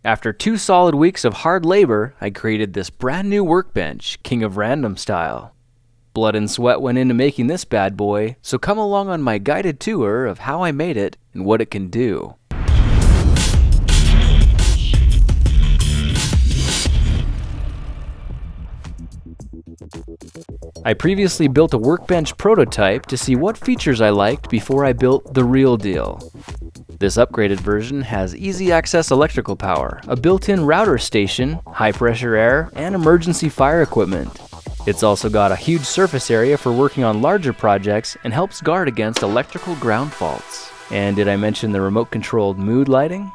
After 2 solid weeks of hard labor, I created this brand new workbench, King of Random style. Blood and sweat went into making this bad boy, so come along on my guided tour of how I made it and what it can do. I previously built a workbench prototype to see what features I liked before I built the real deal. This upgraded version has easy access electrical power, a built-in router station, high pressure air, and emergency fire equipment. It's also got a huge surface area for working on larger projects and helps guard against electrical ground faults. And did I mention the remote controlled mood lighting?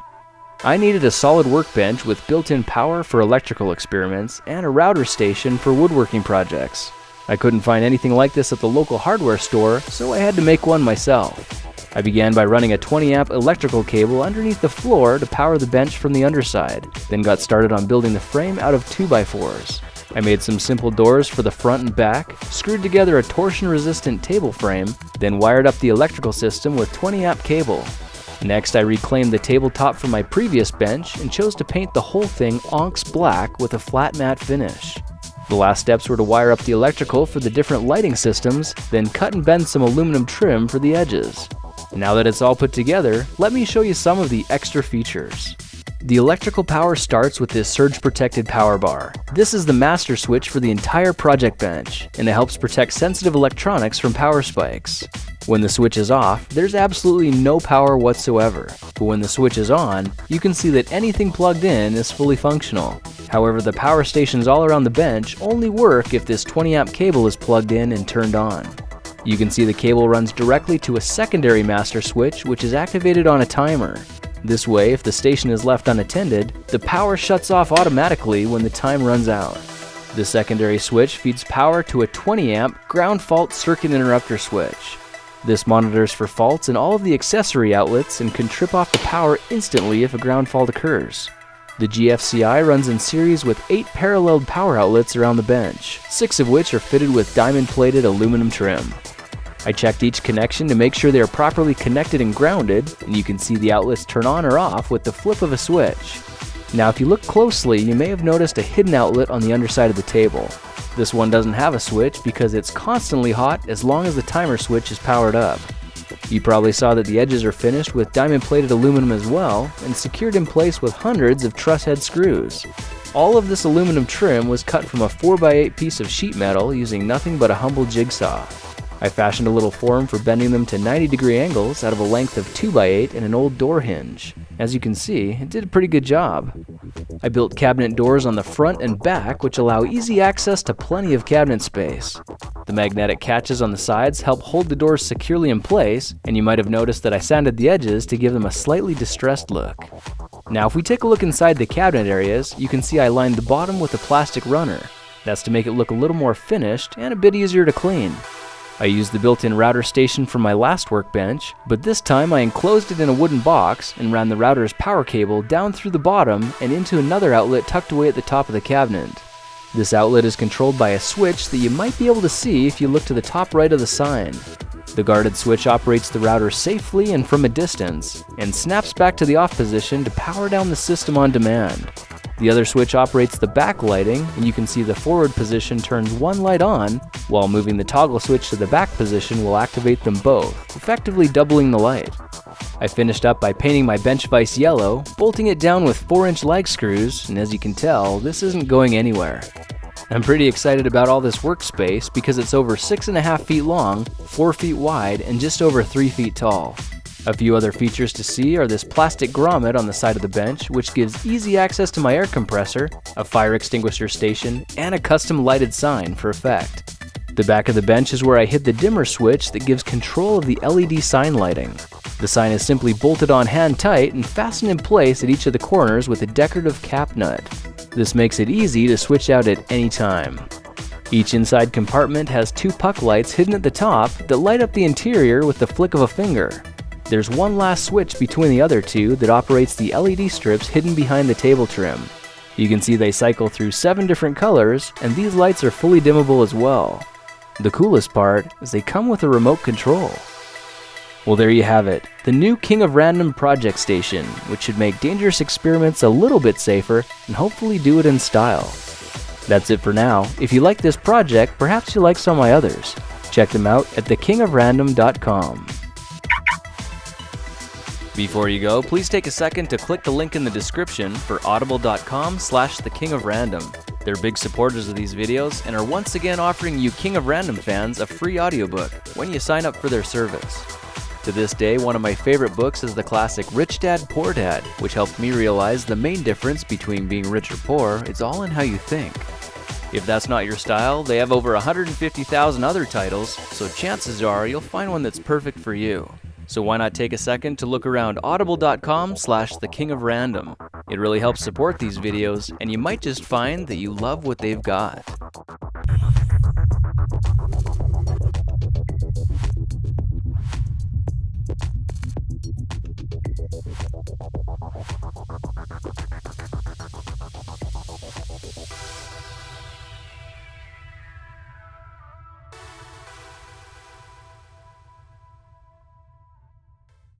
I needed a solid workbench with built-in power for electrical experiments and a router station for woodworking projects. I couldn't find anything like this at the local hardware store, so I had to make one myself. I began by running a 20 amp electrical cable underneath the floor to power the bench from the underside, then got started on building the frame out of 2x4s. I made some simple doors for the front and back, screwed together a torsion-resistant table frame, then wired up the electrical system with 20 amp cable. Next, I reclaimed the tabletop from my previous bench and chose to paint the whole thing Onyx black with a flat matte finish. The last steps were to wire up the electrical for the different lighting systems, then cut and bend some aluminum trim for the edges. Now that it's all put together, let me show you some of the extra features. The electrical power starts with this surge-protected power bar. This is the master switch for the entire project bench, and it helps protect sensitive electronics from power spikes. When the switch is off, there's absolutely no power whatsoever, but when the switch is on, you can see that anything plugged in is fully functional. However, the power stations all around the bench only work if this 20 amp cable is plugged in and turned on. You can see the cable runs directly to a secondary master switch, which is activated on a timer. This way, if the station is left unattended, the power shuts off automatically when the time runs out. The secondary switch feeds power to a 20 amp ground fault circuit interrupter switch. This monitors for faults in all of the accessory outlets and can trip off the power instantly if a ground fault occurs. The GFCI runs in series with 8 paralleled power outlets around the bench, 6 of which are fitted with diamond-plated aluminum trim. I checked each connection to make sure they are properly connected and grounded, and you can see the outlets turn on or off with the flip of a switch. Now if you look closely, you may have noticed a hidden outlet on the underside of the table. This one doesn't have a switch because it's constantly hot as long as the timer switch is powered up. You probably saw that the edges are finished with diamond-plated aluminum as well, and secured in place with hundreds of truss head screws. All of this aluminum trim was cut from a 4x8 piece of sheet metal using nothing but a humble jigsaw. I fashioned a little form for bending them to 90-degree angles out of a length of 2x8 and an old door hinge. As you can see, it did a pretty good job. I built cabinet doors on the front and back which allow easy access to plenty of cabinet space. The magnetic catches on the sides help hold the doors securely in place, and you might have noticed that I sanded the edges to give them a slightly distressed look. Now if we take a look inside the cabinet areas, you can see I lined the bottom with a plastic runner. That's to make it look a little more finished and a bit easier to clean. I used the built-in router station from my last workbench, but this time I enclosed it in a wooden box and ran the router's power cable down through the bottom and into another outlet tucked away at the top of the cabinet. This outlet is controlled by a switch that you might be able to see if you look to the top right of the sign. The guarded switch operates the router safely and from a distance, and snaps back to the off position to power down the system on demand. The other switch operates the back lighting, and you can see the forward position turns one light on, while moving the toggle switch to the back position will activate them both, effectively doubling the light. I finished up by painting my bench vise yellow, bolting it down with 4-inch lag screws, and as you can tell, this isn't going anywhere. I'm pretty excited about all this workspace because it's over 6.5 feet long, 4 feet wide, and just over 3 feet tall. A few other features to see are this plastic grommet on the side of the bench, which gives easy access to my air compressor, a fire extinguisher station, and a custom lighted sign for effect. The back of the bench is where I hid the dimmer switch that gives control of the LED sign lighting. The sign is simply bolted on hand tight and fastened in place at each of the corners with a decorative cap nut. This makes it easy to switch out at any time. Each inside compartment has 2 puck lights hidden at the top that light up the interior with the flick of a finger. There's one last switch between the other 2 that operates the LED strips hidden behind the table trim. You can see they cycle through 7 different colors, and these lights are fully dimmable as well. The coolest part is they come with a remote control. Well, there you have it, the new King of Random project station, which should make dangerous experiments a little bit safer and hopefully do it in style. That's it for now. If you like this project, perhaps you'll like some of my others. Check them out at thekingofrandom.com. Before you go, please take a second to click the link in the description for audible.com/thekingofrandom. They're big supporters of these videos and are once again offering you King of Random fans a free audiobook when you sign up for their service. To this day, one of my favorite books is the classic Rich Dad, Poor Dad, which helped me realize the main difference between being rich or poor is all in how you think. If that's not your style, they have over 150,000 other titles, so chances are you'll find one that's perfect for you. So why not take a second to look around audible.com/thekingofrandom. It really helps support these videos, and you might just find that you love what they've got.